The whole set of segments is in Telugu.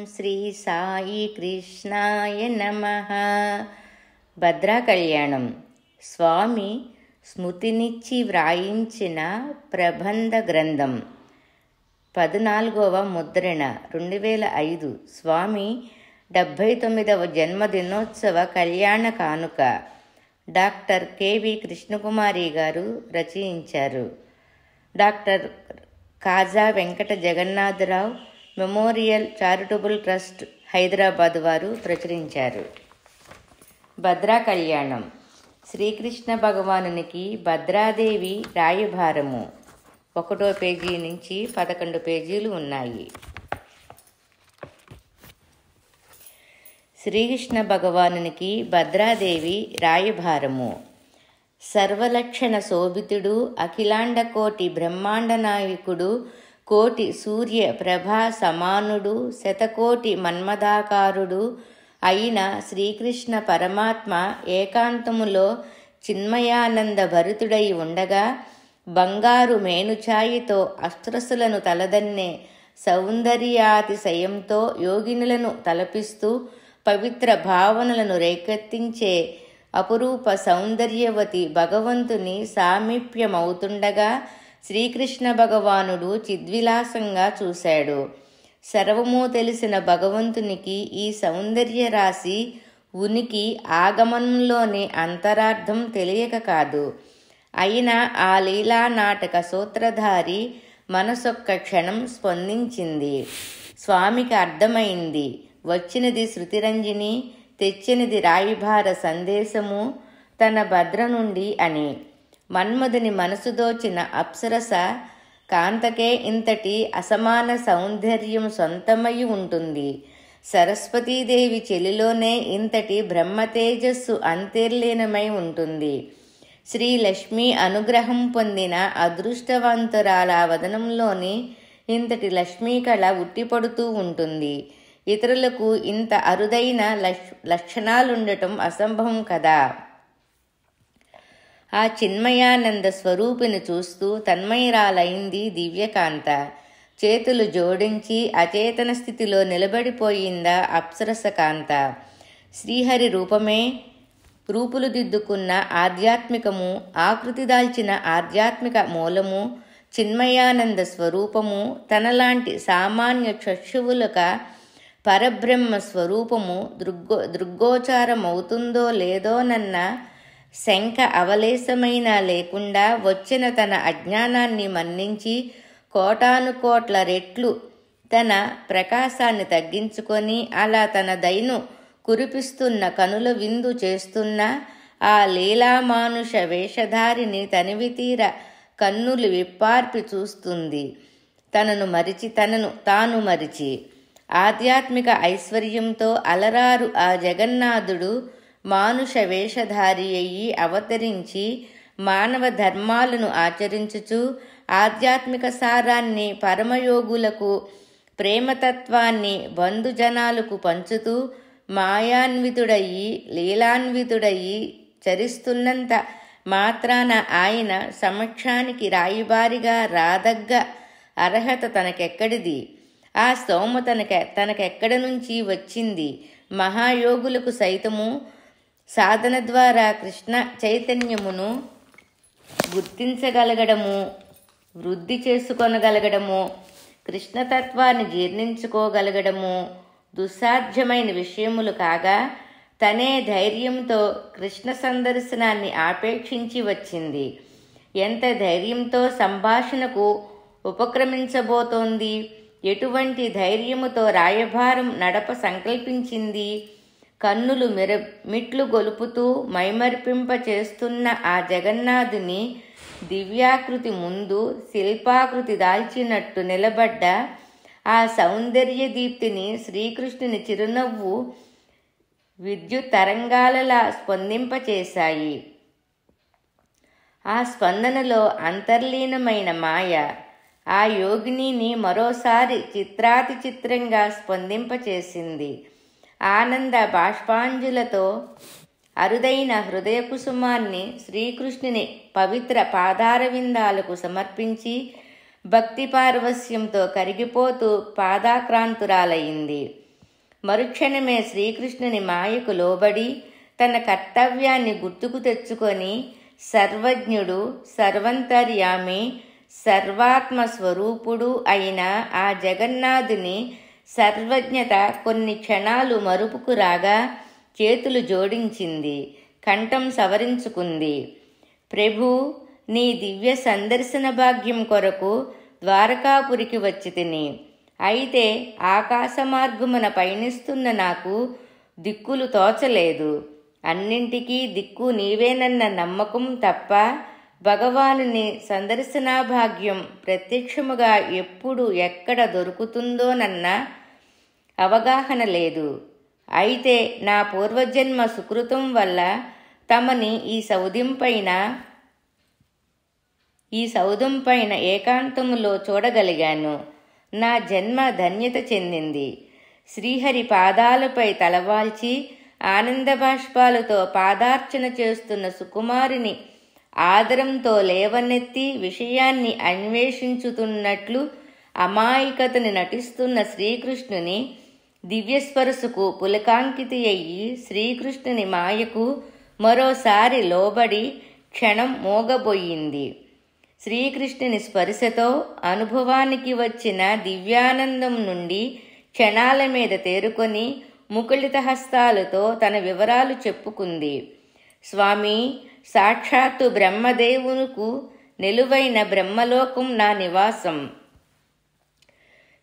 శ్రీ సాయి కృష్ణాయ నమః. భద్రా కళ్యాణం స్వామి స్మృతినిచ్చి వ్రాయించిన ప్రబంధ గ్రంథం 14వ ముద్రణ 2005 స్వామి 79వ జన్మదినోత్సవ కళ్యాణ కానుక డాక్టర్ కెవి కృష్ణకుమారి గారు రచయించారు. Doctor Kaja Venkata Jagannatharao memorial charitable trust Hyderabad వారు ప్రచురించారు. భద్రా కళ్యాణం శ్రీకృష్ణ భగవానునికి భద్రాదేవి రాయభారము 1వ పేజీ నుంచి 11 పేజీలు ఉన్నాయి. శ్రీకృష్ణ భగవానునికి భద్రాదేవి రాయభారము. సర్వలక్షణ శోభితుడు, అఖిలాండ కోటి బ్రహ్మాండ నాయకుడు, కోటి సూర్య ప్రభా సమానుడు, శతకోటి మన్మదాకారుడు అయిన శ్రీకృష్ణ పరమాత్మ ఏకాంతములో చిన్మయానంద భరితుడై ఉండగా బంగారు మేనుఛాయితో అస్త్రసులను తలదన్నే సౌందర్యాతిశయంతో యోగినులను తలపిస్తూ పవిత్ర భావనలను రేకెత్తించే అపురూప సౌందర్యవతి భగవంతుని సామీప్యమవుతుండగా శ్రీకృష్ణ భగవానుడు చిద్విలాసంగా చూశాడు. సర్వము తెలిసిన భగవంతునికి ఈ సౌందర్య రాశి ఉనికి ఆగమనంలోని అంతరార్థం తెలియక కాదు. అయినా ఆ లీలా నాటక సూత్రధారి మనసొక్క క్షణం స్పందించింది. స్వామికి అర్థమైంది. వచ్చినది శృతిరంజిని, తెచ్చినది రాయిభార సందేశము తన భద్ర నుండి అని. మన్మధుని మనసు దోచిన అప్సరస కాంతకే ఇంతటి అసమాన సౌందర్యం సొంతమై ఉంటుంది. సరస్వతీదేవి చెలిలోనే ఇంతటి బ్రహ్మ తేజస్సు అంతర్లీనమై ఉంటుంది. శ్రీ లక్ష్మీ అనుగ్రహం పొందిన అదృష్టవంతురాల వదనంలోని ఇంతటి లక్ష్మీ కళ ఉట్టిపడుతూ ఉంటుంది. ఇతరులకు ఇంత అరుదైన లక్షణాలుండటం అసంభవం కదా. ఆ చిన్మయానంద స్వరూపిని చూస్తూ తన్మయరాలైంది దివ్యకాంత. చేతులు జోడించి అచేతన స్థితిలో నిలబడిపోయిందా అప్సరస కాంత. శ్రీహరి రూపమే రూపులు దిద్దుకున్న ఆధ్యాత్మికము, ఆకృతి దాల్చిన ఆధ్యాత్మిక మూలము, చిన్మయానంద స్వరూపము, తనలాంటి సామాన్య చక్షువులక పరబ్రహ్మ స్వరూపము దృగ్గోచారమవుతుందో లేదోనన్న శంక అవలేశమైనా లేకుండా వచ్చిన తన అజ్ఞానాన్ని మన్నించి కోటానుకోట్ల రెట్లు తన ప్రకాశాన్ని తగ్గించుకొని అలా తన దయను కురిపిస్తున్న కనుల విందు చేస్తున్న ఆ లీలామానుష వేషధారిని తనివితీర కన్నులు విప్పార్పి చూస్తుంది. తనను తాను మరిచి ఆధ్యాత్మిక ఐశ్వర్యంతో అలరారు ఆ జగన్నాథుడు మానుష వేషధారి అయ్యి అవతరించి మానవ ధర్మాలను ఆచరించుచు ఆధ్యాత్మిక సారాన్ని పరమయోగులకు, ప్రేమతత్వాన్ని బంధుజనాలకు పంచుతూ మాయాన్వితుడయ్యి లీలాన్వితుడయ్యి చరిస్తున్నంత మాత్రాన ఆయన సమక్షానికి రాయిబారిగా రాదగ్గ అర్హత తనకెక్కడిది? ఆ స్తోమ తనకెక్కడ నుంచి వచ్చింది? మహాయోగులకు సైతము సాధన ద్వారా కృష్ణ చైతన్యమును గుర్తించగలగడము, వృద్ధి చేసుకొనగలగడము, కృష్ణతత్వాన్ని జీర్ణించుకోగలగడము దుస్సాధ్యమైన విషయములు కాగా తనే ధైర్యంతో కృష్ణ సందర్శనాన్ని ఆపేక్షించి వచ్చింది. ఎంత ధైర్యంతో సంభాషణకు ఉపక్రమించబోతోంది? ఎటువంటి ధైర్యముతో రాయభారం నడప సంకల్పించింది? కన్నులు మిట్లు గొలుపుతూ మైమర్పింప చేస్తున్న ఆ జగన్నాథుని దివ్యాకృతి ముందు శిల్పాకృతి దాల్చినట్టు నిలబడ్డ ఆ సౌందర్య దీప్తిని శ్రీకృష్ణుని చిరునవ్వు విద్యుత్ తరంగాలలా స్పందింపచేశాయి. ఆ స్పందనలో అంతర్లీనమైన మాయ ఆ యోగినిని మరోసారి చిత్రాతి చిత్రంగా స్పందింపచేసింది. ఆనంద బాష్పాంజులతో అరుదైన హృదయ కుసుమాన్ని శ్రీకృష్ణుని పవిత్ర పాదారవిందాలకు సమర్పించి భక్తి పారవస్యంతో కరిగిపోతూ పాదాక్రాంతురాలయ్యింది. మరుక్షణమే శ్రీకృష్ణుని మాయకు లోబడి తన కర్తవ్యాన్ని గుర్తుకు తెచ్చుకొని సర్వజ్ఞుడు, సర్వంతర్యామి, సర్వాత్మ స్వరూపుడు అయిన ఆ జగన్నాథుని సర్వజ్ఞత కొన్ని క్షణాలు మరుపుకు రాగా చేతులు జోడించింది, కంఠం సవరించుకుంది. ప్రభూ, నీ దివ్య సందర్శన భాగ్యం కొరకు ద్వారకాపురికి వచ్చి తిని. అయితే ఆకాశ మార్గమున పయనిస్తున్న నాకు దిక్కులు తోచలేదు. అన్నింటికీ దిక్కు నీవేనన్న నమ్మకం తప్ప భగవానుని సందర్శనా భాగ్యం ప్రత్యక్షముగా ఎప్పుడు ఎక్కడ దొరుకుతుందోనన్న అవగాహన లేదు. అయితే నా పూర్వజన్మ సుకృతం వల్ల తమని ఈ సౌధం పైన ఏకాంతములో చూడగలిగాను. నా జన్మ ధన్యత చెందింది. శ్రీహరి పాదాలపై తలవాల్చి ఆనంద బాష్పాలతో పాదార్చన చేస్తున్న సుకుమారిని ఆదరంతో లేవనెత్తి విషయాన్ని అన్వేషించుతున్నట్లు అమాయకతని నటిస్తున్న శ్రీకృష్ణుని దివ్యస్పర్శకు పులకాంకితి అయ్యి శ్రీకృష్ణుని మాయకు మరోసారి లోబడి క్షణం మోగబోయింది. శ్రీకృష్ణుని స్పర్శతో అనుభవానికి వచ్చిన దివ్యానందం నుండి క్షణాల మీద తేరుకొని ముకుళిత హస్తాలతో తన వివరాలు చెప్పుకుంది. స్వామి, సాక్షాత్తు బ్రహ్మదేవునుకు నిలువైన బ్రహ్మలోకం నా నివాసం.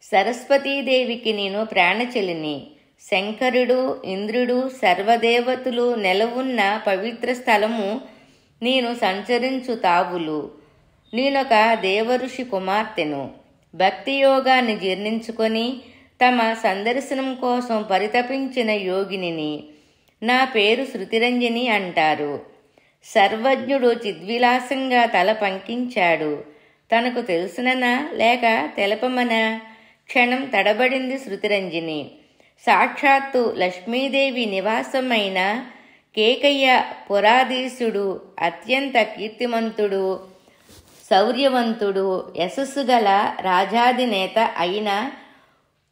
సరస్వతీదేవికి నేను ప్రాణచెలిని. శంకరుడు, ఇంద్రుడు, సర్వదేవతలు నెలవున్న పవిత్ర స్థలము నేను సంచరించు తావులు. నేనొక దేవఋషి కుమార్తెను. భక్తి యోగాన్ని జీర్ణించుకొని తమ సందర్శనం కోసం పరితపించిన యోగినిని. నా పేరు శృతిరంజని అంటారు. సర్వజ్ఞుడు చిద్విలాసంగా తల పంకించాడు. తనకు తెలుసుననా లేక తెలపమనా? క్షణం తడబడింది శృతిరంజని. సాక్షాత్తు లక్ష్మీదేవి నివాసమైన కేకయ్య పురాధీశుడు, అత్యంత కీర్తిమంతుడు, శౌర్యవంతుడు, యశస్సు గల రాజాధినేత అయిన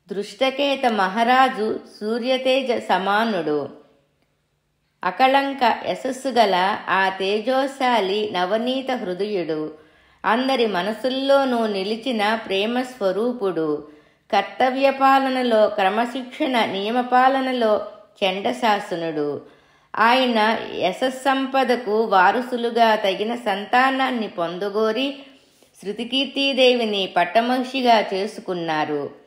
దృష్టకేత మహారాజు సూర్యతేజ సమానుడు. అకళంక యశస్సు గల ఆ తేజోశాలి నవనీత హృదయుడు. అందరి మనసుల్లోనూ నిలిచిన ప్రేమ స్వరూపుడు. కర్తవ్య పాలనలో క్రమశిక్షణ, నియమపాలనలో చండశాసనుడు. ఆయన యశస్సంపదకు వారసులుగా తగిన సంతానాన్ని పొందగోరి శృతికీర్తీదేవిని పట్టమహిషిగా చేసుకున్నారు.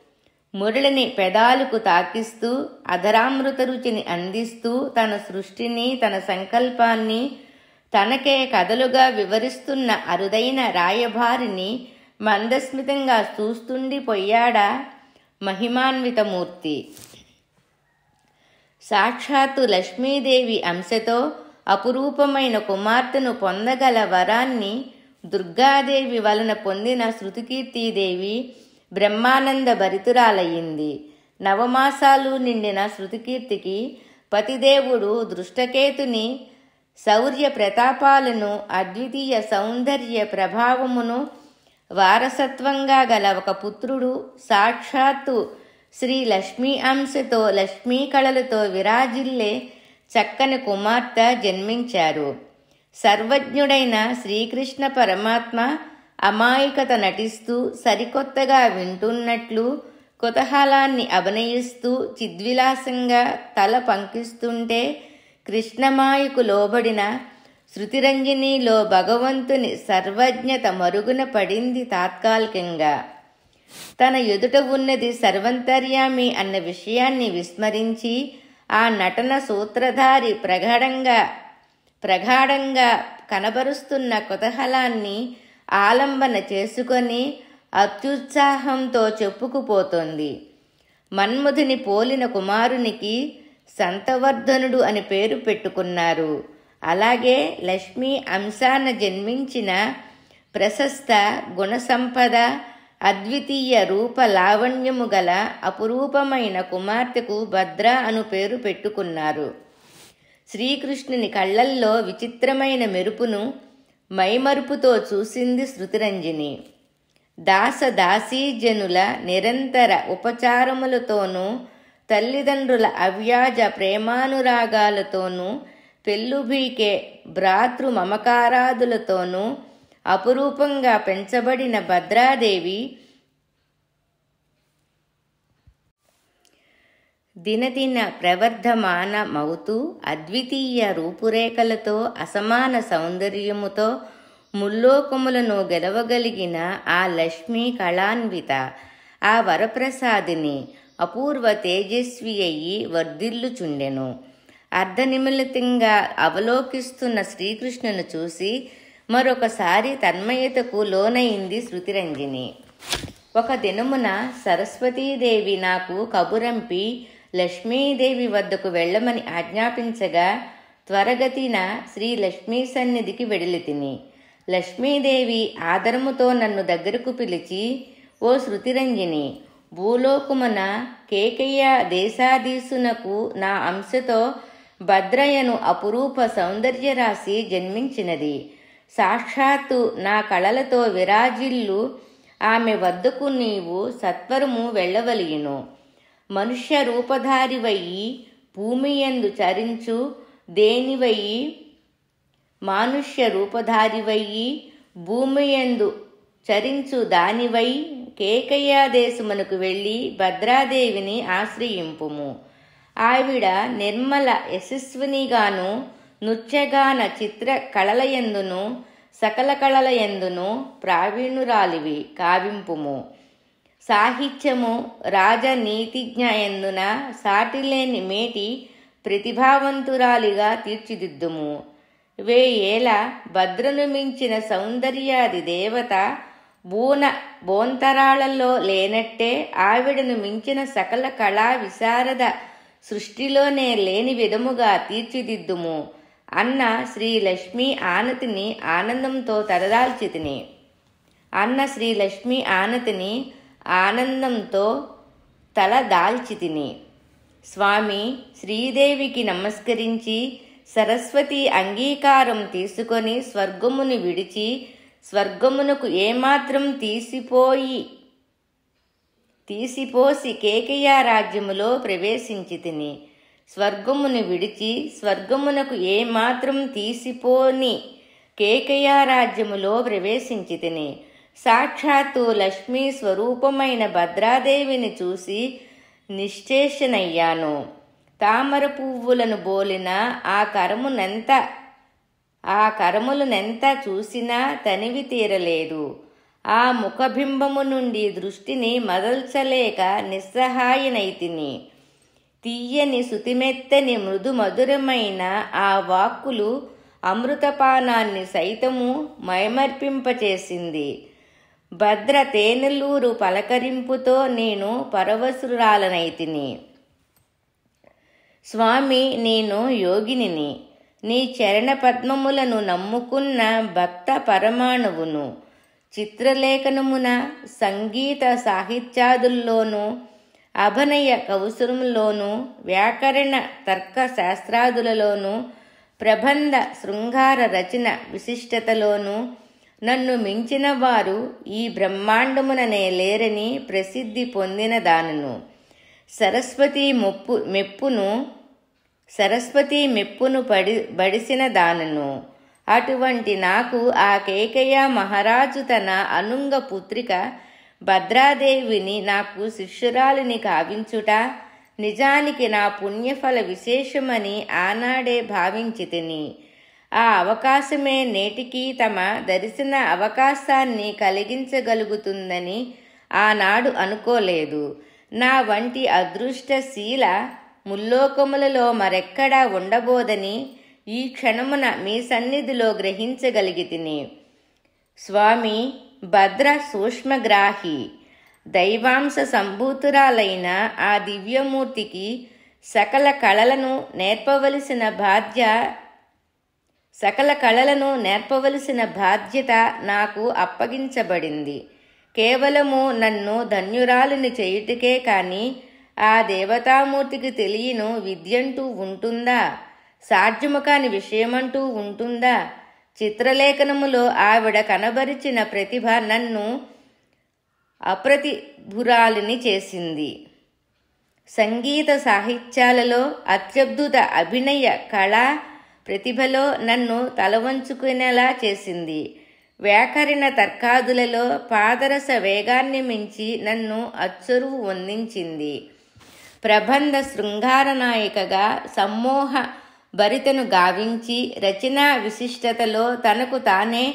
మురళిని పెదాలకు తాకిస్తూ అధరామృత రుచిని అందిస్తూ తన సృష్టిని, తన సంకల్పాన్ని తనకే కథలుగా వివరిస్తున్న అరుదైన రాయభారిని మందస్మితంగా చూస్తుండిపోయాడా మహిమాన్వితమూర్తి. సాక్షాత్తు లక్ష్మీదేవి అంశతో అపురూపమైన కుమార్తెను పొందగల వరాన్ని దుర్గాదేవి వలన పొందిన శృతికీర్తీదేవి బ్రహ్మానంద భరితురాలయ్యింది. నవమాసాలు నిండిన శృతికీర్తికి పతిదేవుడు దృష్టకేతుని శౌర్య ప్రతాపాలను, అద్వితీయ సౌందర్య ప్రభావమును వారసత్వంగా గల ఒక పుత్రుడు, సాక్షాత్తు శ్రీ లక్ష్మీ అంశతో లక్ష్మీ కళలతో విరాజిల్లే చక్కని కుమార్తె జన్మించారు. సర్వజ్ఞుడైన శ్రీకృష్ణ పరమాత్మ అమాయకత నటిస్తూ సరికొత్తగా వింటున్నట్లు కుతూహలాన్ని అభినయిస్తూ చిద్విలాసంగా తల పంకిస్తుంటే కృష్ణమాయకు లోబడిన శృతిరంజనిలో భగవంతుని సర్వజ్ఞత మరుగున పడింది తాత్కాలికంగా. తన ఎదుట ఉన్నది సర్వంతర్యామి అన్న విషయాన్ని విస్మరించి ఆ నటన సూత్రధారి ప్రగాఢంగా కనబరుస్తున్న కుతూహలాన్ని ఆలంబన చేసుకొని అత్యుత్సాహంతో చెప్పుకుపోతోంది. మన్మధుని పోలిన కుమారునికి సంతవర్ధనుడు అని పేరు పెట్టుకున్నారు. అలాగే లక్ష్మీ అంశాన జన్మించిన ప్రశస్త గుణసంపద, అద్వితీయ రూప లావణ్యము గల అపురూపమైన కుమార్తెకు భద్ర అను పేరు పెట్టుకున్నారు. శ్రీకృష్ణుని కళ్ళల్లో విచిత్రమైన మెరుపును మైమరుపుతో చూసింది శృతిరంజని. దాసదాసీజనుల నిరంతర ఉపచారములతోనూ తల్లిదండ్రుల అవ్యాజ ప్రేమానురాగాలతోనూ పెళ్ళుబీకే భ్రాతృ మమకారాదులతోనూ అపురూపంగా పెంచబడిన భద్రాదేవి దినదిన ప్రవర్ధమానమవుతూ అద్వితీయ రూపురేఖలతో అసమాన సౌందర్యముతో ముల్లోకములను గెలవగలిగిన ఆ లక్ష్మీ కళాన్విత ఆ వరప్రసాదిని అపూర్వ తేజస్వి అయి వర్ధిల్లుచుండెను. అర్ధనిమిలితంగా అవలోకిస్తున్న శ్రీకృష్ణును చూసి మరొకసారి తన్మయతకు లోనైంది శృతిరంజని. ఒక దినమున సరస్వతీదేవి నాకు కబురంపి లక్ష్మీదేవి వద్దకు వెళ్ళమని ఆజ్ఞాపించగా త్వరగతిన శ్రీ లక్ష్మీ సన్నిధికి వెడలితిని. లక్ష్మీదేవి ఆదరముతో నన్ను దగ్గరకు పిలిచి, ఓ శృతిరంజని, భూలోకమున కేకయ్య దేశాధీశునకు నా అంశతో భద్రయను అపురూప సౌందర్యరాశి జన్మించినది. సాక్షాత్తు నా కళలతో విరాజిల్లు ఆమె వద్దకు నీవు సత్వరము వెళ్ళవలియును. మనుష్య రూపధారివయ్యి భూమియందు చరించు దేనివయ్యి మానుష్య రూపధారివయ్యి భూమియందు చరించు దానివై కేకయ్యాదేశమునకు వెళ్ళి భద్రాదేవిని ఆశ్రయింపుము. ఆవిడ నిర్మల యశస్వినిగాను నృత్యగాన చిత్ర కళలయందును సకల కళలయందును ప్రావీణురాలివి కావింపుము. సాహిత్యము రాజనీతిజ్ఞయందున సాటిలేని మేటి ప్రతిభావంతురాలిగా తీర్చిదిద్దుము. వేయేల భద్రను మించిన సౌందర్యాది దేవత బోంతరాళల్లో లేనట్టే ఆవిడను మించిన సకల కళా విశారద సృష్టిలోనే లేని విధముగా తీర్చిదిద్దుము అన్న శ్రీ లక్ష్మీ ఆనతిని ఆనందంతో తలదాల్చితిని. ఆనందంతో తలదాల్చితిని. స్వామి శ్రీదేవికి నమస్కరించి సరస్వతి అంగీకారం తీసుకొని స్వర్గమును విడిచి స్వర్గమునకు ఏమాత్రం తీసిపోసి కేకయ్య రాజ్యములో ప్రవేశించితిని. స్వర్గమును విడిచి స్వర్గమునకు ఏమాత్రం తీసిపోని కేకయ్య రాజ్యములో ప్రవేశించితిని. సాక్షాత్తు లక్ష్మీ స్వరూపమైన భద్రాదేవిని చూసి నిశ్చేషనయ్యాను. తామర పువ్వులను బోలిన ఆ కరములనెంత చూసినా తనివి తీరలేదు. ఆ ముఖబింబము నుండి దృష్టిని మదల్చలేక నిస్సహాయనైతిని. తీయని శృతిమెత్తని మృదు మధురమైన ఆ వాక్కులు అమృతపానాన్ని సైతము మైమర్పింపచేసింది. భద్ర తేనెలూరు పలకరింపుతో నేను పరవశురాలనైతిని. స్వామి, నేను యోగినిని, నీ చరణ పద్మములను నమ్ముకున్న భక్త పరమాణువును. చిత్రలేఖనమున సంగీత సాహిత్యాదుల్లోనూ అభినయ కౌశలంలోనూ వ్యాకరణ తర్క శాస్త్రాదులలోనూ ప్రబంధ శృంగార రచన విశిష్టతలోనూ నన్ను మించిన వారు ఈ బ్రహ్మాండముననే లేరని ప్రసిద్ధి పొందిన దానను. సరస్వతి మెప్పును బడిసిన దానను. అటువంటి నాకు ఆ కేకయ్య మహారాజు తన అనుంగ పుత్రిక భద్రాదేవిని నాకు శిష్యురాలిని కావించుట నిజానికి నా పుణ్యఫల విశేషమని ఆనాడే భావించితిని. ఆ అవకాశమే నేటికి తమ దర్శన అవకాశాన్ని కలిగించగలుగుతుందని ఆనాడు అనుకోలేదు. నా వంటి అదృష్టశీల ముల్లోకములలో మరెక్కడా ఉండబోదని ఈ క్షణమున మీ సన్నిధిలో గ్రహించగలిగితిని. స్వామి, భద్ర సూక్ష్మగ్రాహి దైవాంశ సంభూతురాలైన ఆ దివ్యమూర్తికి సకల కళలను నేర్పవలసిన బాధ్యత నాకు అప్పగించబడింది. కేవలము నన్ను ధన్యురాలిని చేయుటకే కాని ఆ దేవతామూర్తికి తెలియను విద్యంటూ ఉంటుందా? సాధ్యము కాని విషయమంటూ ఉంటుందా? చిత్రలేఖనములో ఆవిడ కనబరిచిన ప్రతిభ నన్ను అప్రతిభురాలిని చేసింది. సంగీత సాహిత్యాలలో అత్యద్భుత అభినయ కళా ప్రతిభలో నన్ను తలవంచుకునేలా చేసింది. వ్యాకరణ తర్కాదులలో పాదరస వేగాన్ని మించి నన్ను అచ్చరువు వందించింది. ప్రబంధ శృంగార నాయికగా సమ్మోహ భరితను గావించి రచనా విశిష్టతలో తనకు తానే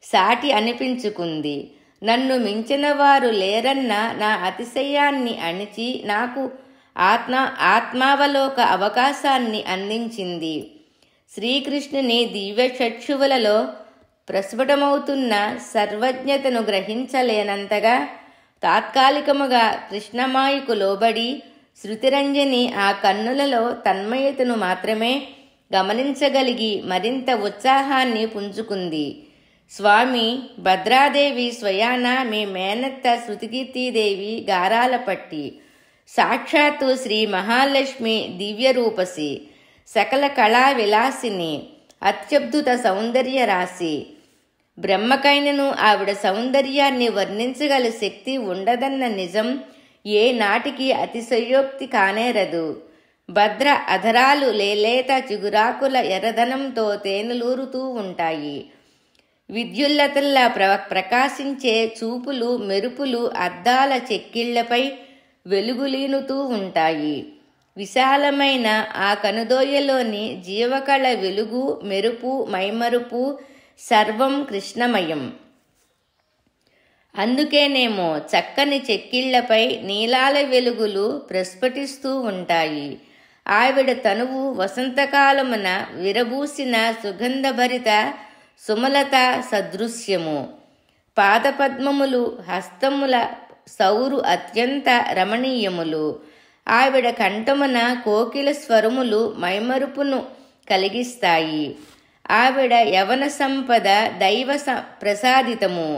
సాటి అనిపించుకుంది. నన్ను మించిన వారు లేరన్న నా అతిశయాన్ని అణిచి నాకు ఆత్మావలోక అవకాశాన్ని అందించింది. శ్రీకృష్ణుని దివ్య చక్షువులలో ప్రస్ఫుటమవుతున్న సర్వజ్ఞతను గ్రహించలేనంతగా తాత్కాలికముగా కృష్ణమాయకు లోబడి శృతిరంజని ఆ కన్నులలో తన్మయతను మాత్రమే గమనించగలిగి మరింత ఉత్సాహాన్ని పుంజుకుంది. స్వామి, భద్రాదేవి స్వయాన మీ మేనత్త శృతికీర్తిదేవి గారాలపట్టి, సాక్షాత్తు శ్రీ మహాలక్ష్మి దివ్యరూపసి, సకల కళా విలాసిని, అత్యద్భుత సౌందర్య రాశి. బ్రహ్మకైనను ఆవిడ సౌందర్యాన్ని వర్ణించగల శక్తి ఉండదన్న నిజం ఏ నాటికి అతిశయోక్తి కానేరదు. భద్ర అధరాలు లేలేత చిగురాకుల ఎర్రదనంతో తేనెలూరుతూ ఉంటాయి. విద్యుల్లతల్లా ప్రకాశించే చూపులు మెరుపులు అద్దాల చెక్కిళ్లపై వెలుగులీనుతూ ఉంటాయి. విశాలమైన ఆ కనుదోయలోని జీవకళ వెలుగు, మెరుపు, మైమరుపు సర్వం కృష్ణమయం. అందుకేనేమో చక్కని చెక్కిళ్లపై నీలాల వెలుగులు ప్రస్ఫుటిస్తూ ఉంటాయి. ఆవిడ తనువు వసంతకాలమున విరబూసిన సుగంధభరిత సుమలత సదృశ్యము. పాదపద్మములు, హస్తముల సౌరు అత్యంత రమణీయములు. ఆవిడ కంఠమున కోకిల స్వరములు మైమరుపును కలిగిస్తాయి. ఆవిడ యవన సంపద దైవ ప్రసాదితము,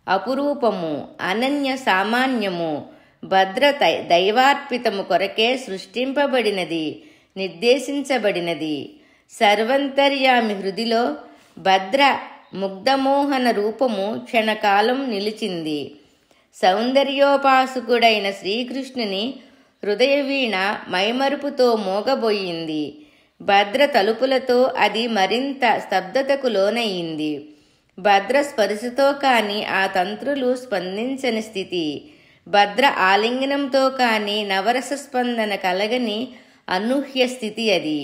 అపురూపము, అనన్య సామాన్యము. భద్ర దైవార్పితము కొరకే సృష్టింపబడినది, నిర్దేశించబడినది. సర్వంతర్యామి హృదిలో భద్ర ముగ్ధమోహన రూపము క్షణకాలం నిలిచింది. సౌందర్యోపాసకుడైన శ్రీకృష్ణుని హృదయవీణ మైమరుపుతో మోగబోయింది. భద్ర తలుపులతో అది మరింత స్తబ్దతకు లోనయింది. భద్ర స్పర్శతో కాని ఆ తంత్రులు స్పందించని స్థితి. భద్ర ఆలింగనంతో కాని నవరస స్పందన కలగని అనూహ్య స్థితి అది.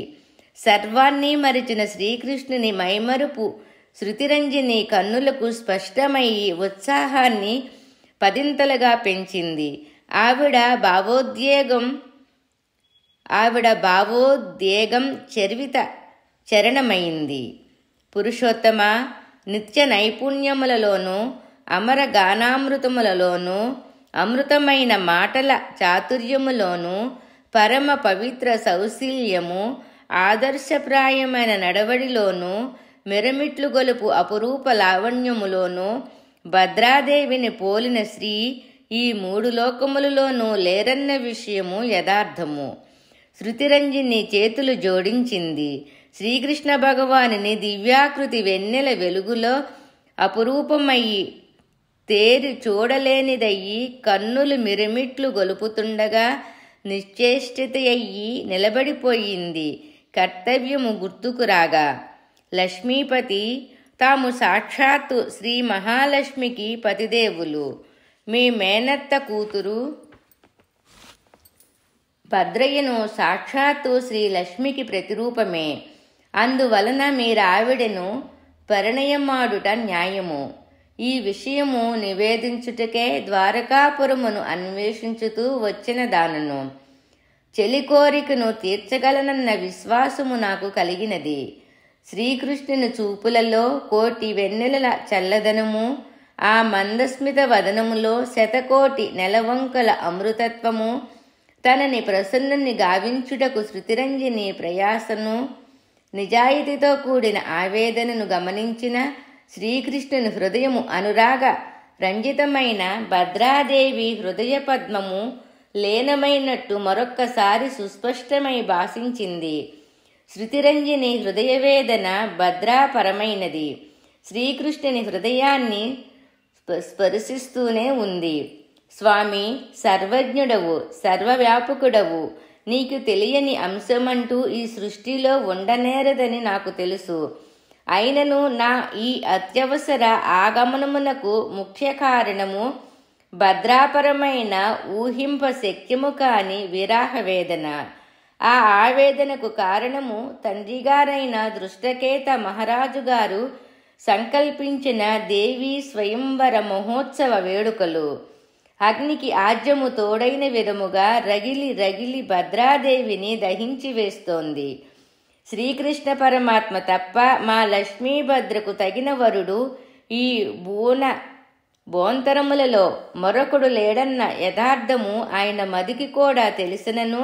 సర్వాన్ని మరిచిన శ్రీకృష్ణుని మైమరుపు శృతిరంజని కన్నులకు స్పష్టమయ్యి ఉత్సాహాన్ని పదింతలుగా పెంచింది. ఆవిడ భావోద్వేగం చరణమైంది. పురుషోత్తమ, నిత్య నైపుణ్యములలోనూ అమర గానామృతములలోనూ అమృతమైన మాటల చాతుర్యములోనూ పరమ పవిత్ర సౌశీల్యము, ఆదర్శప్రాయమైన నడవడిలోనూ మిరమిట్లు గొలుపు అపురూప లావణ్యములోనూ భద్రాదేవిని పోలిన శ్రీ ఈ మూడు లోకములలోనూ లేరన్న విషయము యథార్థము. శృతిరంజని చేతులు జోడించింది. శ్రీకృష్ణ భగవానుని దివ్యాకృతి వెన్నెల వెలుగులో అపురూపమయ్యి తేరి చూడలేనిదయ్యి కన్నులు మిరమిట్లు గొలుపుతుండగా నిశ్చేష్టితయ్యి నిలబడిపోయింది. కర్తవ్యము గుర్తుకు రాగా లక్ష్మీపతి తాము సాక్షాత్తు శ్రీ మహాలక్ష్మికి పతిదేవులు. మీ మేనత్త కూతురు భద్రయ్యను సాక్షాత్తు శ్రీ లక్ష్మికి ప్రతిరూపమే. అందువలన మీరావిడను పరిణయమాడుట న్యాయము. ఈ విషయము నివేదించుటకే ద్వారకాపురమును అన్వేషించుతూ వచ్చిన దానను. చెలి కోరికను తీర్చగలనన్న విశ్వాసము నాకు కలిగినది. శ్రీకృష్ణుని చూపులలో కోటి వెన్నెలల చల్లదనము, ఆ మందస్మిత వదనములో శతకోటి నెలవంకల అమృతత్వము, తనని ప్రసన్నుని గావించుటకు శృతిరంజని ప్రయాసను, నిజాయితీతో కూడిన ఆవేదనను గమనించిన శ్రీకృష్ణుని హృదయము అనురాగ రంజితమైన భద్రాదేవి హృదయ పద్మము లీనమైనట్టు మరొక్కసారి సుస్పష్టమై భాషించింది. శృతిరంజని హృదయవేదన భద్రాపరమైనది. శ్రీకృష్ణుని హృదయాన్ని స్పర్శిస్తూనే ఉంది. స్వామి, సర్వజ్ఞుడవు, సర్వవ్యాపకుడవు. నీకు తెలియని అంశమంటూ ఈ సృష్టిలో ఉండనేరదని నాకు తెలుసు. అయినను నా ఈ అత్యవసర ఆగమనమునకు ముఖ్య కారణము భద్రాపరమైన ఊహింప శక్యము కాని విరాహ వేదన. ఆ ఆవేదనకు కారణము తండ్రిగారైన దృష్టకేత మహారాజు గారు సంకల్పించిన దేవీ స్వయంవర మహోత్సవ వేడుకలు. అగ్నికి ఆజ్యము తోడైన విధముగా రగిలి రగిలి భద్రాదేవిని దహించి వేస్తోంది. శ్రీకృష్ణ పరమాత్మ తప్ప మా లక్ష్మీభద్రకు తగిన వరుడు ఈ బోంతరములలో మరొకడు లేడన్న యథార్థము ఆయన మదికి కూడా తెలిసినను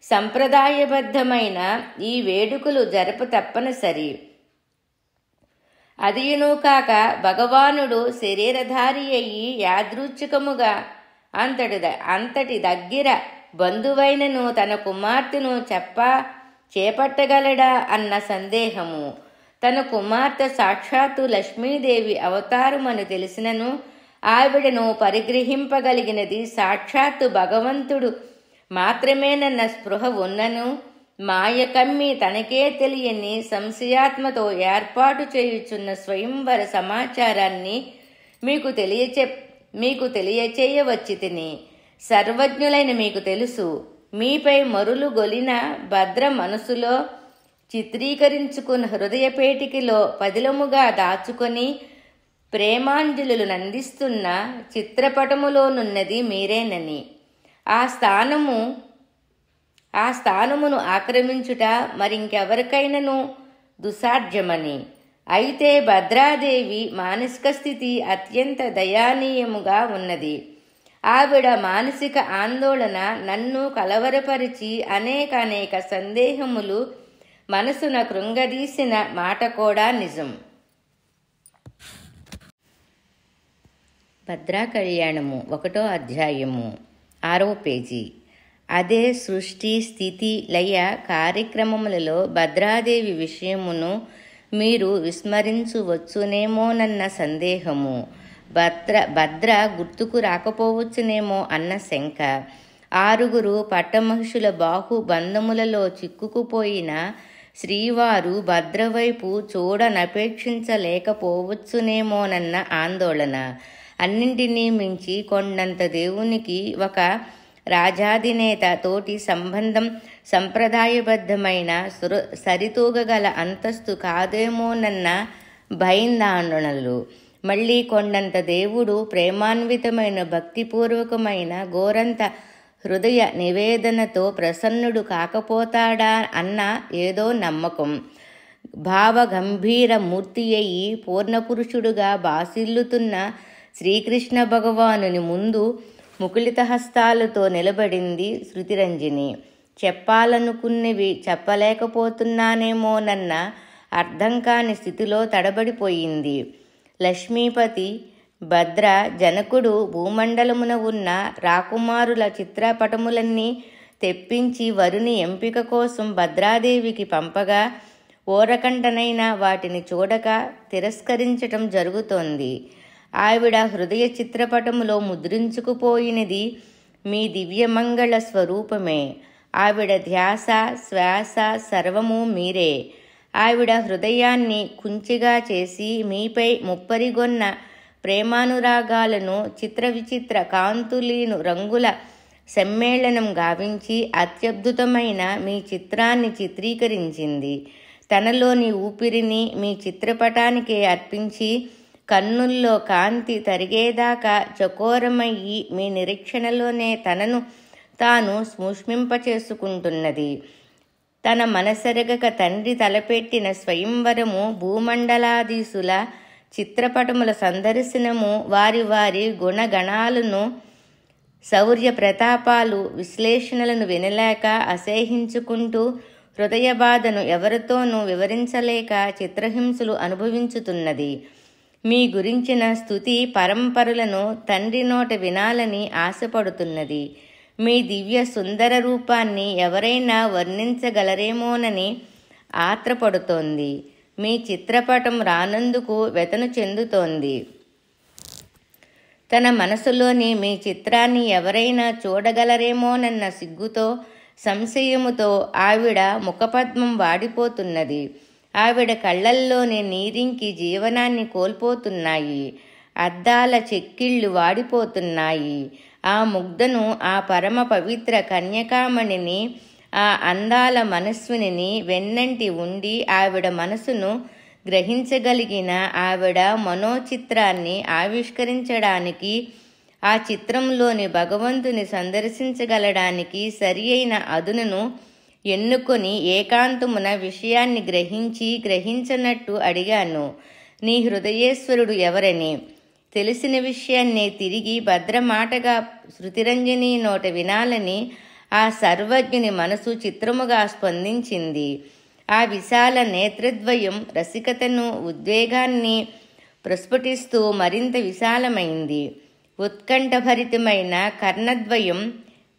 సంప్రదాయబద్ధమైన ఈ వేడుకలు జరప తప్పనిసరి. అదియును కాక భగవానుడు శరీరధారి అయి యాదృచ్ఛికముగా అంతటి దగ్గర బంధువైనను తన కుమార్తెను చేపట్టగలడా అన్న సందేహము. తన కుమార్తె సాక్షాత్తు లక్ష్మీదేవి అవతారమని తెలిసినను ఆవిడను పరిగ్రహింపగలిగినది సాక్షాత్తు భగవంతుడు మాత్రమేనన్న స్పృహ ఉన్నను మాయ కమ్మి తనకే తెలియని సంశయాత్మతో ఏర్పాటు చేయుచున్న స్వయంవర సమాచారాన్ని మీకు తెలియచేయవచ్చి తిని. సర్వజ్ఞులైన మీకు తెలుసు, మీపై మరులు గొలిన భద్ర మనసులో చిత్రీకరించుకున్న హృదయపేటికలో పదిలముగా దాచుకొని ప్రేమాంజలులు నందిస్తున్న చిత్రపటములోనున్నది మీరేనని. ఆ స్థానమును ఆక్రమించుట మరింకెవరికైనను దుసాధ్యమని. అయితే భద్రాదేవి మానసిక స్థితి అత్యంత దయానీయముగా ఉన్నది. ఆవిడ మానసిక ఆందోళన నన్ను కలవరపరిచి అనేక సందేహములు మనసున కృంగదీసిన మాట కూడా నిజం. భద్రా కళ్యాణము 1వ అధ్యాయము 6వ పేజీ. అదే సృష్టి స్థితి లయ కార్యక్రమములలో భద్రాదేవి విషయమును మీరు విస్మరించవచ్చునేమోనన్న సందేహము. భద్ర గుర్తుకు రాకపోవచ్చునేమో అన్న శంక. 6 పట్టమహిషుల బాహుబంధములలో చిక్కుకుపోయిన శ్రీవారు భద్రవైపు చూడనపేక్షించలేకపోవచ్చునేమోనన్న ఆందోళన. అన్నింటినీ మించి కొండంత దేవునికి ఒక రాజాధినేత తోటి సంబంధం సంప్రదాయబద్ధమైన సరితూగగల అంతస్తు కాదేమోనన్న భయాందోళనలు. మళ్ళీ కొండంత దేవుడు ప్రేమాన్వితమైన భక్తిపూర్వకమైన గోరంత హృదయ నివేదనతో ప్రసన్నుడు కాకపోతాడా అన్న ఏదో నమ్మకం. భావగంభీర మూర్తి అయి పూర్ణపురుషుడుగా బాసిల్లుతున్న శ్రీకృష్ణ భగవానుని ముందు ముకుళిత హస్తాలతో నిలబడింది శృతిరంజని. చెప్పాలనుకున్నవి చెప్పలేకపోతున్నానేమోనన్న అర్థం కాని స్థితిలో తడబడిపోయింది. లక్ష్మీపతి భద్ర జనకుడు భూమండలమున ఉన్న రాకుమారుల చిత్రపటములన్నీ తెప్పించి వరుని ఎంపిక కోసం భద్రాదేవికి పంపగా ఓరకంటనైనా వాటిని చూడక తిరస్కరించటం జరుగుతోంది. ఆవిడ హృదయ చిత్రపటములో ముద్రించుకుపోయినది మీ దివ్యమంగళ స్వరూపమే. ఆవిడ ధ్యాస శ్వాస సర్వము మీరే. ఆవిడ హృదయాన్ని కుంచిగా చేసి మీపై ముప్పరిగొన్న ప్రేమానురాగాలను చిత్ర విచిత్ర కాంతులీను రంగుల సమ్మేళనం గావించి అత్యద్భుతమైన మీ చిత్రాన్ని చిత్రీకరించింది. తనలోని ఊపిరిని మీ చిత్రపటానికే అర్పించి కన్నుల్లో కాంతి తరిగేదాకా చకోరమయ్యి మీ నిరీక్షణలోనే తనను తాను సూక్ష్మింపచేసుకుంటున్నది. తన మనసెరగక తండ్రి తలపెట్టిన స్వయంవరము, భూమండలాధీశుల చిత్రపటముల సందర్శనము, వారి వారి గుణగణాలను, శౌర్య ప్రతాపాలు, విశ్లేషణలను వినలేక అసహ్యించుకుంటూ హృదయ బాధను ఎవరితోనూ వివరించలేక చిత్రహింసలు అనుభవించుతున్నది. మీ గురించిన స్తుతి పరంపరలను తండ్రి నోట వినాలని ఆశపడుతున్నది. మీ దివ్య సుందర రూపాన్ని ఎవరైనా వర్ణించగలరేమోనని ఆత్రపడుతోంది. మీ చిత్రపటం రానందుకు వ్యతను చెందుతోంది. తన మనసులోని మీ చిత్రాన్ని ఎవరైనా చూడగలరేమోనన్న సిగ్గుతో, సంశయముతో ఆవిడ ముఖపద్మం వాడిపోతున్నది. ఆవిడ కళ్ళల్లోని నీరింకి జీవనాన్ని కోల్పోతున్నాయి. అద్దాల చెక్కిళ్ళు వాడిపోతున్నాయి. ఆ ముగ్ధను, ఆ పరమ పవిత్ర కన్యకామణిని, ఆ అందాల మనస్విని వెన్నంటి ఉండి ఆవిడ మనసును గ్రహించగలిగిన ఆవిడ మనోచిత్రాన్ని ఆవిష్కరించడానికి, ఆ చిత్రంలోని భగవంతుని సందర్శించగలడానికి సరి అయిన అదునును ఎన్నుకొని ఏకాంతమున విషయాన్ని గ్రహించనట్టు అడిగాను. నీ హృదయేశ్వరుడు ఎవరని? తెలిసిన విషయాన్నే తిరిగి భద్రమాటగా శృతిరంజని నోట వినాలని ఆ సర్వజ్ఞుని మనసు చిత్రముగా స్పందించింది. ఆ విశాల నేత్రద్వయం రసికతను, ఉద్వేగాన్ని ప్రస్ఫుటిస్తూ మరింత విశాలమైంది. ఉత్కంఠభరితమైన కర్ణద్వయం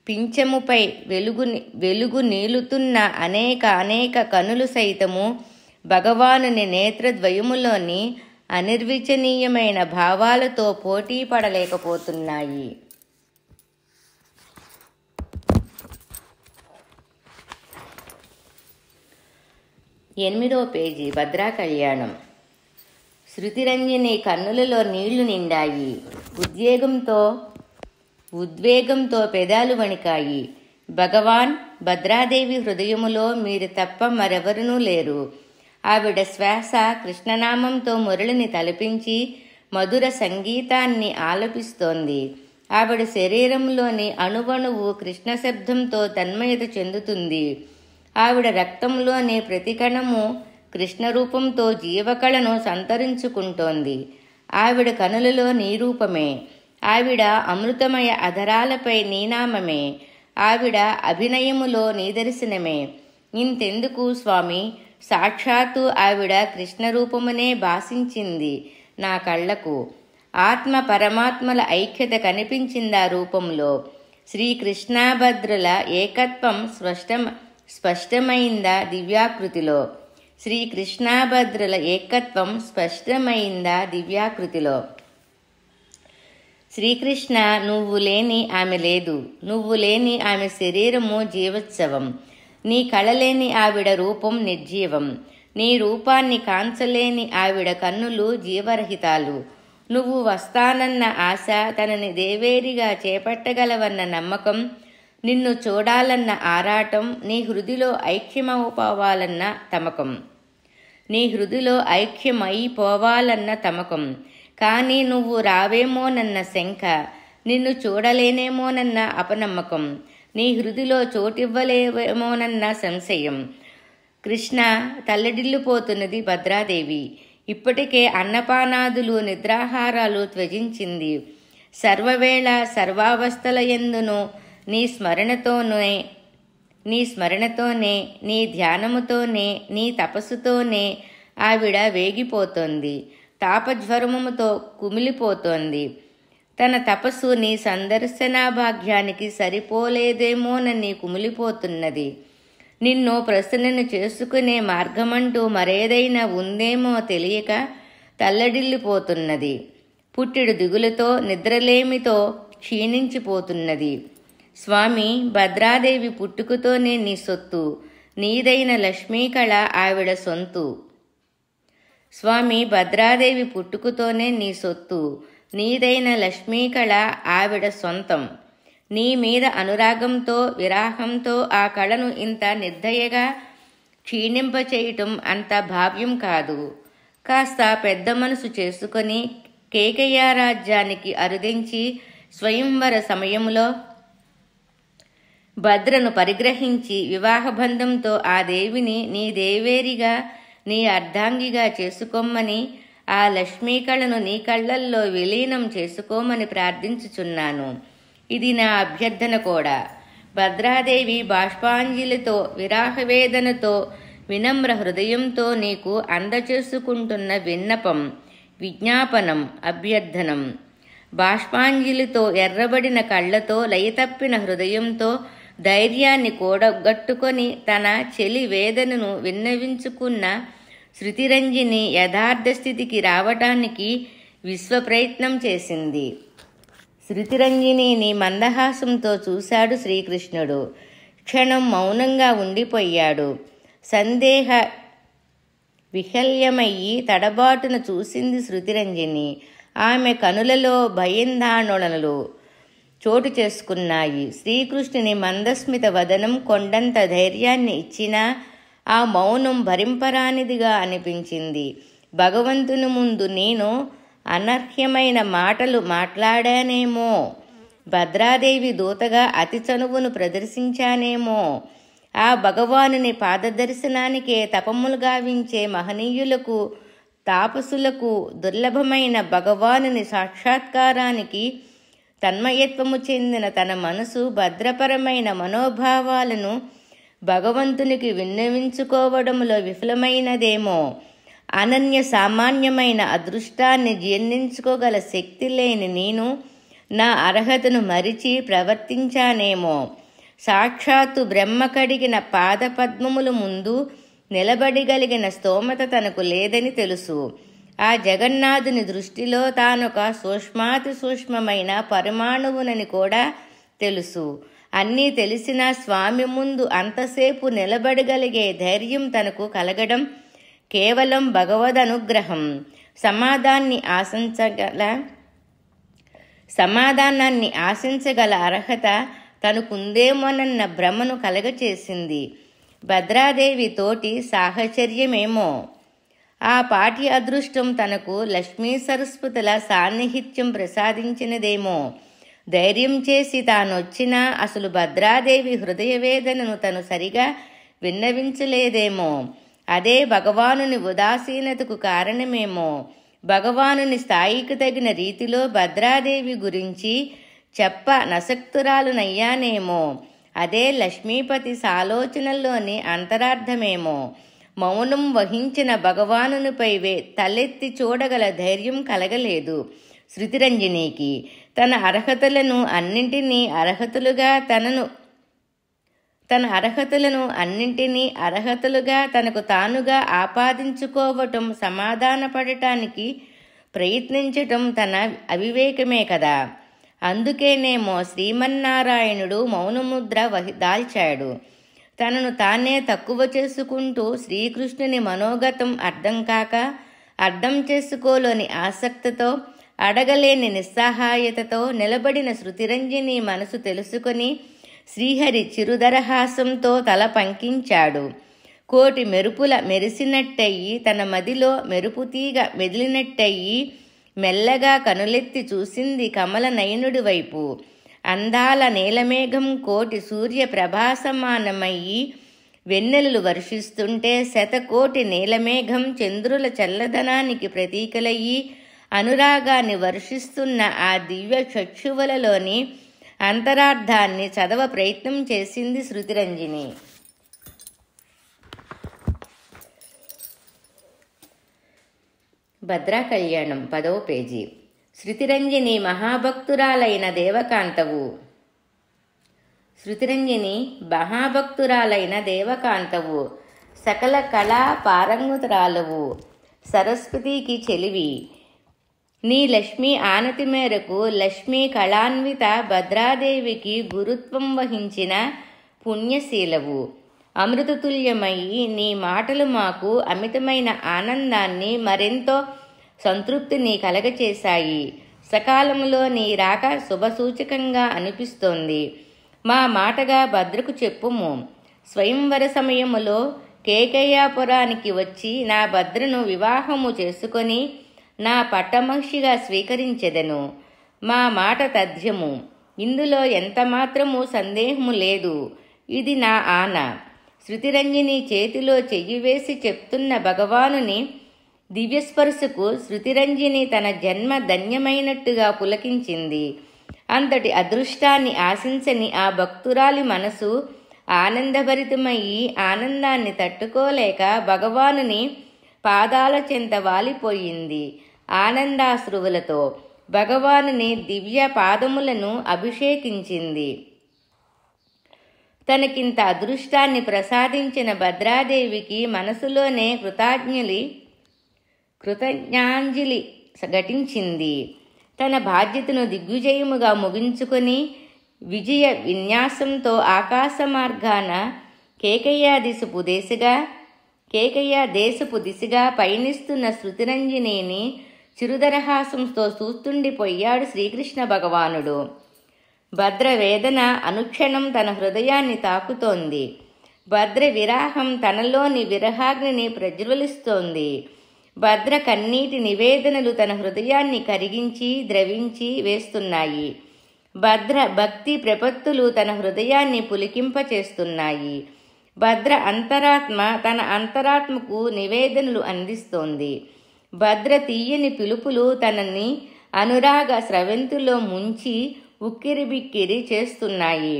పింఛముపై వెలుగు నీలుతున్న అనేక కనులు సైతము భగవానుని నేత్రద్వయములోని అనిర్వచనీయమైన భావాలతో పోటీ పడలేకపోతున్నాయి. 8వ పేజీ. భద్రా కళ్యాణం. శృతిరంజని కన్నులలో నీళ్లు నిండాయి. ఉద్వేగంతో పెదాలు వణికాయి. భగవాన్, భద్రాదేవి హృదయములో మీరు తప్ప మరెవరునూ లేరు. ఆవిడ శ్వాస కృష్ణనామంతో మురళిని తలపించి మధుర సంగీతాన్ని ఆలపిస్తోంది. ఆవిడ శరీరంలోని అణువణువు కృష్ణ శబ్దంతో తన్మయత చెందుతుంది. ఆవిడ రక్తంలోని ప్రతి కణము కృష్ణరూపంతో జీవకళను సంతరించుకుంటోంది. ఆవిడ కనులలో నీ రూపమే. ఆవిడ అమృతమయ అధరాలపై నీ నామమే. ఆవిడ అభినయములో నీ దర్శనమే. ఇంతెందుకు స్వామి, సాక్షాత్తు ఆవిడ కృష్ణరూపమునే భాషించింది నా కళ్లకు. ఆత్మ పరమాత్మల ఐక్యత కనిపించిందా రూపంలో. శ్రీకృష్ణభద్రుల ఏకత్వం స్పష్టమైందా దివ్యాకృతిలో. శ్రీకృష్ణభద్రుల ఏకత్వం స్పష్టమైందా దివ్యాకృతిలో. శ్రీకృష్ణ, నువ్వు లేని ఆమె లేదు. నువ్వు లేని ఆమె శరీరము జీవోత్సవం. నీ కళలేని ఆవిడ రూపం నిర్జీవం. నీ రూపాన్ని కాంచలేని ఆవిడ కన్నులు జీవరహితాలు. నువ్వు వస్తానన్న ఆశ, తనని దేవేరిగా చేపట్టగలవన్న నమ్మకం, నిన్ను చూడాలన్న ఆరాటం, నీ హృదిలో ఐక్యమైపోవాలన్న తమకం. కానీ నువ్వు రావేమోనన్న శంక, నిన్ను చూడలేనేమోనన్న అపనమ్మకం, నీ హృదిలో చోటివ్వలేమోనన్న సంశయం. కృష్ణ, తల్లడిల్లిపోతున్నది భద్రాదేవి. ఇప్పటికే అన్నపానాదులు నిద్రాహారాలు త్యజించింది. సర్వవేళ సర్వావస్థలయందును నీ స్మరణతోనే, నీ ధ్యానముతోనే, నీ తపస్సుతోనే ఆవిడ వేగిపోతోంది. తాపజ్వరముతో కుమిలిపోతోంది. తన తపస్సు నీ సందర్శనాభాగ్యానికి సరిపోలేదేమోనని కుమిలిపోతున్నది. నిన్ను ప్రసన్నను చేసుకునే మార్గమంటూ మరేదైనా ఉందేమో తెలియక తల్లడిల్లిపోతున్నది. పుట్టెడు దిగులతో, నిద్రలేమితో క్షీణించిపోతున్నది. స్వామి, భద్రాదేవి పుట్టుకతోనే నీ సొత్తు. నీదైన లక్ష్మీకళ ఆవిడ సొంతు. స్వామి, భద్రాదేవి పుట్టుకతోనే నీ సొత్తు. నీదైన లక్ష్మీకళ ఆవిడ సొంతం. నీ మీద అనురాగంతో, విరాహంతో ఆ కళను ఇంత నిర్దయగా క్షీణింపచేయటం అంత భావ్యం కాదు. కాస్త పెద్ద మనసు చేసుకొని కేకయ్య రాజ్యానికి అరుదించి స్వయంవర సమయంలో భద్రను పరిగ్రహించి వివాహబంధంతో ఆ దేవిని నీ దేవేరిగా, నీ అర్ధాంగిగా చేసుకోమని, ఆ లక్ష్మీకళను నీ కళ్ళల్లో విలీనం చేసుకోమని ప్రార్థించుచున్నాను. ఇది నా అభ్యర్థన కూడా. భద్రాదేవి బాష్పాంజలితో, విరాహవేదనతో, వినమ్ర హృదయంతో నీకు అందచేసుకుంటున్న విన్నపం, విజ్ఞాపనం, అభ్యర్థనం. బాష్పాంజలితో, ఎర్రబడిన కళ్ళతో, లయతప్పిన హృదయంతో ధైర్యాన్ని కూడగట్టుకొని తన చెలి వేదనను విన్నవించుకున్న శృతిరంజని యథార్థ స్థితికి రావటానికి విశ్వప్రయత్నం చేసింది. శృతిరంజనిని మందహాసంతో చూశాడు శ్రీకృష్ణుడు. క్షణం మౌనంగా ఉండిపోయాడు. సందేహ విహల్యమయ్యి తడబాటున చూసింది శృతిరంజని. ఆమె కనులలో భయాందోళనలు చోటు చేసుకున్నాయి. శ్రీకృష్ణుని మందస్మిత వదనం కొండంత ధైర్యాన్ని ఇచ్చినా ఆ మౌనం భరింపరానిదిగా అనిపించింది. భగవంతుని ముందు నేను అనర్హ్యమైన మాటలు మాట్లాడానేమో, భద్రాదేవి దూతగా అతి చనువును ప్రదర్శించానేమో, ఆ భగవానుని పాదదర్శనానికే తపములు గావించే మహనీయులకు, తాపసులకు దుర్లభమైన భగవానుని సాక్షాత్కారానికి తన్మయత్వము చెందిన తన మనసు భద్రపరమైన మనోభావాలను భగవంతునికి విన్నవించుకోవడంలో విఫలమైనదేమో, అనన్య సామాన్యమైన అదృష్టాన్ని జీర్ణించుకోగల శక్తి లేని నేను నా అర్హతను మరిచి ప్రవర్తించానేమో, సాక్షాత్తు బ్రహ్మ కడిగిన పాదపద్మముల ముందు నిలబడిగలిగిన స్తోమత తనకు లేదని తెలుసు. ఆ జగన్నాథుని దృష్టిలో తానొక సూక్ష్మాతి సూక్ష్మమైన పరమాణువునని కూడా తెలుసు. అన్నీ తెలిసిన స్వామి ముందు అంతసేపు నిలబడగలిగే ధైర్యం తనకు కలగడం కేవలం భగవదనుగ్రహం. సమాధానాన్ని ఆశించగల అర్హత తనకుందేమోనన్న భ్రమను కలగచేసింది. భద్రాదేవి తోటి సాహచర్యమేమో, ఆ పాటి అదృష్టం తనకు లక్ష్మీ సరస్వతుల సాన్నిహిత్యం ప్రసాదించినదేమో, ధైర్యం చేసి తానొచ్చినా అసలు భద్రాదేవి హృదయవేదనను తను సరిగా విన్నవించలేదేమో, అదే భగవానుని ఉదాసీనతకు కారణమేమో, భగవానుని స్థాయికి తగిన రీతిలో భద్రాదేవి గురించి చెప్ప నసక్తురాలునయ్యానేమో, అదే లక్ష్మీపతి సాలోచనల్లోని అంతరార్థమేమో. మౌనం వహించిన భగవానునిపై తలెత్తి చూడగల ధైర్యం కలగలేదు శృతిరంజనికి. తన అర్హతలను అన్నింటినీ అర్హతలుగా తనకు తానుగా ఆపాదించుకోవటం, సమాధానపడటానికి ప్రయత్నించటం తన అవివేకమే కదా. అందుకేనేమో శ్రీమన్నారాయణుడు మౌనముద్ర దాల్చాడు. తనను తానే తక్కువ చేసుకుంటూ శ్రీకృష్ణుని మనోగతం అర్థం చేసుకోలేని ఆసక్తితో, అడగలేని నిస్సహాయతతో నిలబడిన శృతిరంజని మనసు తెలుసుకొని శ్రీహరి చిరుదరహాసంతో తల పంకించాడు. కోటి మెరుపుల మెరిసినట్టయి, తన మదిలో మెరుపుతీగ మెదిలినట్టయి మెల్లగా కనులెత్తి చూసింది కమల నయనుడి వైపు. అందాల నీలమేఘం కోటి సూర్య ప్రభాసమానమయ్యి వెన్నెలలు వర్షిస్తుంటే, శతకోటి నీలమేఘం చంద్రుల చల్లదనానికి ప్రతీకలయ్యి అనురాగాన్ని వర్షిస్తున్న ఆ దివ్య చక్షువులలోని అంతరార్థాన్ని చదవ ప్రయత్నం చేసింది శృతిరంజని. భద్రా కళ్యాణం 10వ పేజీ. శృతిరంజని మహాభక్తురాలైన దేవకాంతవు, సకల కళా పారంగతురాలవు, సరస్వతికి చెలివి. నీ లక్ష్మీ ఆనతి మేరకు లక్ష్మీ కళాన్విత భద్రాదేవికి గురుత్వం వహించిన పుణ్యశీలవు. అమృతతుల్యమయ్యి నీ మాటలు మాకు అమితమైన ఆనందాన్ని, మరెంతో సంతృప్తిని కలగచేశాయి. సకాలంలో నీ రాక శుభసూచకంగా అనిపిస్తోంది. మా మాటగా భద్రకు చెప్పుము. స్వయంవర సమయములో కేకయాపురానికి వచ్చి నా భద్రను వివాహము చేసుకొని నా పట్టమహిషిగా స్వీకరించెదను. మా మాట తథ్యము, ఇందులో ఎంతమాత్రము సందేహము లేదు. ఇది నా ఆన. శృతిరంజని చేతిలో చెయ్యి వేసి చెప్తున్న భగవానుని దివ్యస్పర్శకు శృతిరంజని తన జన్మ ధన్యమైనట్టుగా పులకించింది. అంతటి అదృష్టాన్ని ఆశించని ఆ భక్తురాలి మనసు ఆనందభరితమయ్యి ఆనందాన్ని తట్టుకోలేక భగవానుని పాదాల చెంత వాలిపోయింది. ఆనందాశ్రువులతో భగవానుని దివ్య పాదములను అభిషేకించింది. తనకింత అదృష్టాన్ని ప్రసాదించిన భద్రాదేవికి మనసులోనే కృతజ్ఞాంజలి ఘటించింది. తన బాధ్యతను దిగ్విజయముగా ముగించుకొని విజయ విన్యాసంతో ఆకాశ మార్గాన కేకయ్య దేశపు దిశగా పయనిస్తున్న శృతిరంజనేని చిరుదరహాసంతో చూస్తుండిపోయాడు శ్రీకృష్ణ భగవానుడు. భద్ర వేదన అనుక్షణం తన హృదయాన్ని తాకుతోంది. భద్ర విరాహం తనలోని విరహాగ్నిని ప్రజ్వలిస్తోంది. భద్ర కన్నీటి నివేదనలు తన హృదయాన్ని కరిగించి ద్రవించి వేస్తున్నాయి. భద్ర భక్తి ప్రపత్తులు తన హృదయాన్ని పులికింపచేస్తున్నాయి. భద్ర అంతరాత్మ తన అంతరాత్మకు నివేదనలు అందిస్తోంది. భద్ర తీయని పిలుపులు తనని అనురాగ స్రవంతిలో ముంచి ఉక్కిరిబిక్కిరి చేస్తున్నాయి.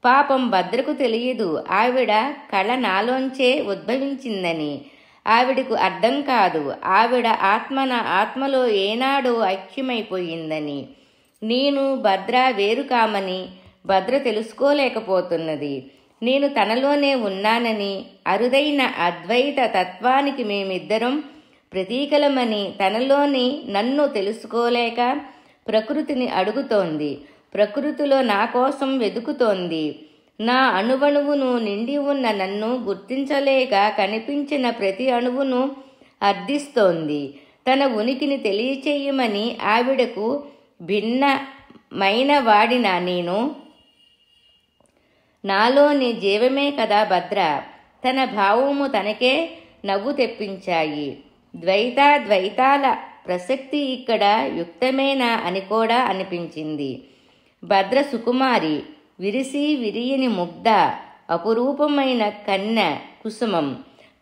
పాపం భద్రకు తెలియదు ఆవిడ కళ నాలోంచే ఉద్భవించిందని. ఆవిడకు అర్థం కాదు ఆవిడ ఆత్మలో ఏనాడో ఐక్యమైపోయిందని. నేను భద్ర వేరు కామని భద్ర తెలుసుకోలేకపోతున్నది. నేను తనలోనే ఉన్నానని, అరుదైన అద్వైత తత్వానికి మేమిద్దరం ప్రతీకలమని తనలోని నన్ను తెలుసుకోలేక ప్రకృతిని అడుగుతోంది. ప్రకృతిలో నా కోసం వెతుకుతోంది. నా అణువణువును నిండి ఉన్న నన్ను గుర్తించలేక కనిపించిన ప్రతి అణువును అర్థిస్తోంది. తన ఉనికిని తెలియచేయమని ఆవిడకు భిన్నమైన వాడిన నేను. నాలోని జీవమే కదా భద్ర. తన భావము తనకే నవ్వు తెప్పించాయి. ద్వైతాల ప్రసక్తి ఇక్కడ యుక్తమేనా అని కూడా అనిపించింది. భద్ర సుకుమారి, విరిసి విరియని ముగ్ధ, అపురూపమైన కన్య కుసుమం.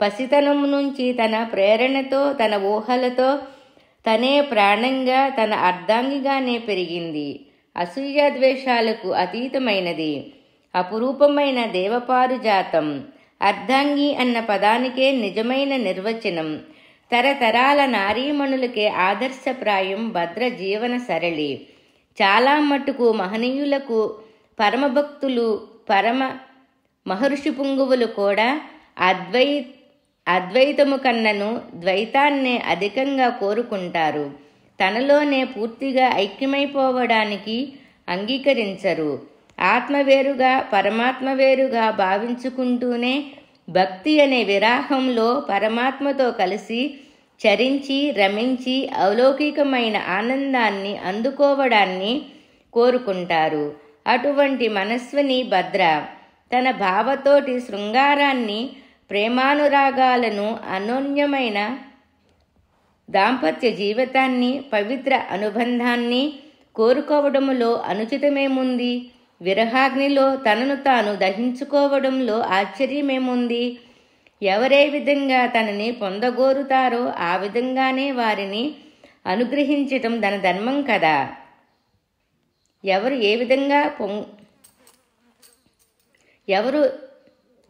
పసితనం నుంచి తన ప్రేరణతో తన ఊహలతో తనే ప్రాణంగా తన అర్ధాంగిగానే పెరిగింది. అసూయాద్వేషాలకు అతీతమైనది, అపురూపమైన దేవపారుజాతం. అర్ధాంగి అన్న పదానికే నిజమైన నిర్వచనం. తరతరాల నారీమణులకే ఆదర్శప్రాయం భద్ర జీవన సరళి. చాలా మట్టుకు మహనీయులకు, పరమభక్తులు, పరమ మహర్షి పుంగువులు కూడా అద్వైతము కన్నను ద్వైతాన్నే అధికంగా కోరుకుంటారు. తనలోనే పూర్తిగా ఐక్యమైపోవడానికి అంగీకరించరు. ఆత్మ వేరుగా పరమాత్మ వేరుగా భావించుకుంటూనే భక్తి అనే విరాహంలో పరమాత్మతో కలిసి చరించి రమించి అలౌకికమైన ఆనందాన్ని అందుకోవడాన్ని కోరుకుంటారు. అటువంటి మనస్విని భద్ర తన భావతోటి శృంగారాన్ని, ప్రేమానురాగాలను, అన్యోన్యమైన దాంపత్య జీవితాన్ని, పవిత్ర అనుబంధాన్ని కోరుకోవడములో అనుచితమేముంది? విరహాగ్నిలో తనను తాను దహించుకోవడంలో ఆశ్చర్యమేముంది? ఎవరే విధంగా తనని పొందగోరుతారో ఆ విధంగానే వారిని అనుగ్రహించటం తన ధర్మం కదా. ఎవరు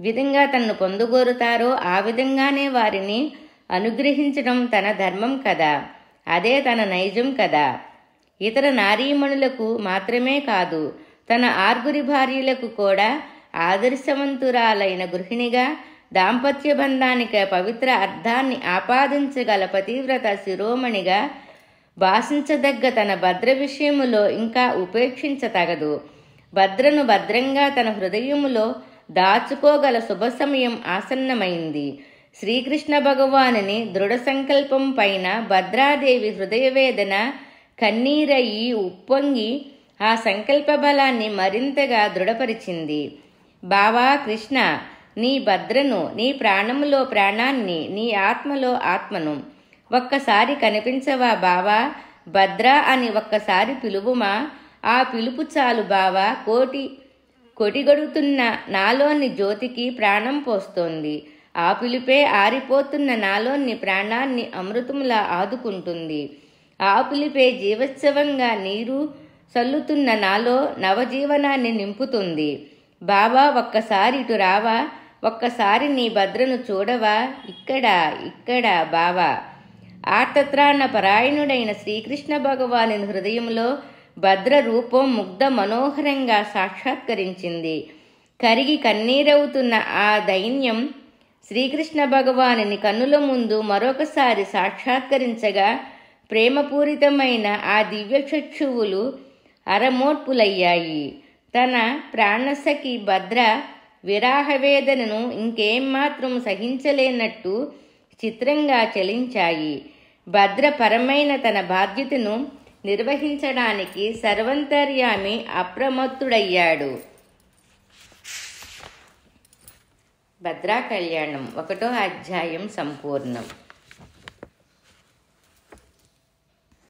విధంగా తనను పొందగోరుతారో ఆ విధంగానే వారిని అనుగ్రహించడం తన ధర్మం కదా. అదే తన నైజం కదా. ఇతర నారీమణులకు మాత్రమే కాదు, తన ఆరుగురి భార్యలకు కూడా ఆదర్శవంతురాలైన గృహిణిగా, దాంపత్య బంధానికి పవిత్ర అర్థాన్ని ఆపాదించగల పతివ్రత శిరోమణిగా భాషించదగ్గ తన భద్ర విషయములో ఇంకా ఉపేక్షించతగదు. భద్రను భద్రంగా తన హృదయములో దాచుకోగల శుభ సమయం ఆసన్నమైంది. శ్రీకృష్ణ భగవానుని దృఢ సంకల్పం పైన భద్రాదేవి హృదయవేదన కన్నీరయ్యి ఉప్పొంగి ఆ సంకల్ప బలాన్ని మరింతగా దృఢపరిచింది. బావా కృష్ణ, నీ భద్రను, నీ ప్రాణములో ప్రాణాన్ని, నీ ఆత్మలో ఆత్మను ఒక్కసారి కనిపించవా బావా? భద్ర అని ఒక్కసారి పిలువుమా? ఆ పిలుపు చాలు బావా. కొటిగడుతున్న నాలోని జ్యోతికి ప్రాణం పోస్తోంది. ఆ పిలుపే ఆరిపోతున్న నాలోని ప్రాణాన్ని అమృతములా ఆదుకుంటుంది. ఆ పిలుపే జీవోత్సవంగా నీరు చల్లుతున్న నాలో నవజీవనాన్ని నింపుతుంది. బావా, ఒక్కసారి ఇటు రావా? ఒక్కసారి నీ భద్రను చూడవా? ఇక్కడ బావా. ఆర్తత్రాణ పరాయణుడైన శ్రీకృష్ణ భగవాను హృదయంలో భద్ర రూపం ముగ్ధ మనోహరంగా సాక్షాత్కరించింది. కరిగి కన్నీరవుతున్న ఆ దైన్యం శ్రీకృష్ణ భగవానుని కన్నుల ముందు మరొకసారి సాక్షాత్కరించగా ప్రేమపూరితమైన ఆ దివ్యచక్షువులు అరమోట్పులయ్యాయి. తన ప్రాణసఖి భద్ర విరాహవేదనను ఇంకేమాత్రం సహించలేనట్టు చిత్రంగా చలించాయి. భద్ర పరమైన తన బాధ్యతను నిర్వహించడానికి సర్వంతర్యామి అప్రమత్తుడయ్యాడు. భద్రా కళ్యాణం 1వ అధ్యాయం సంపూర్ణం.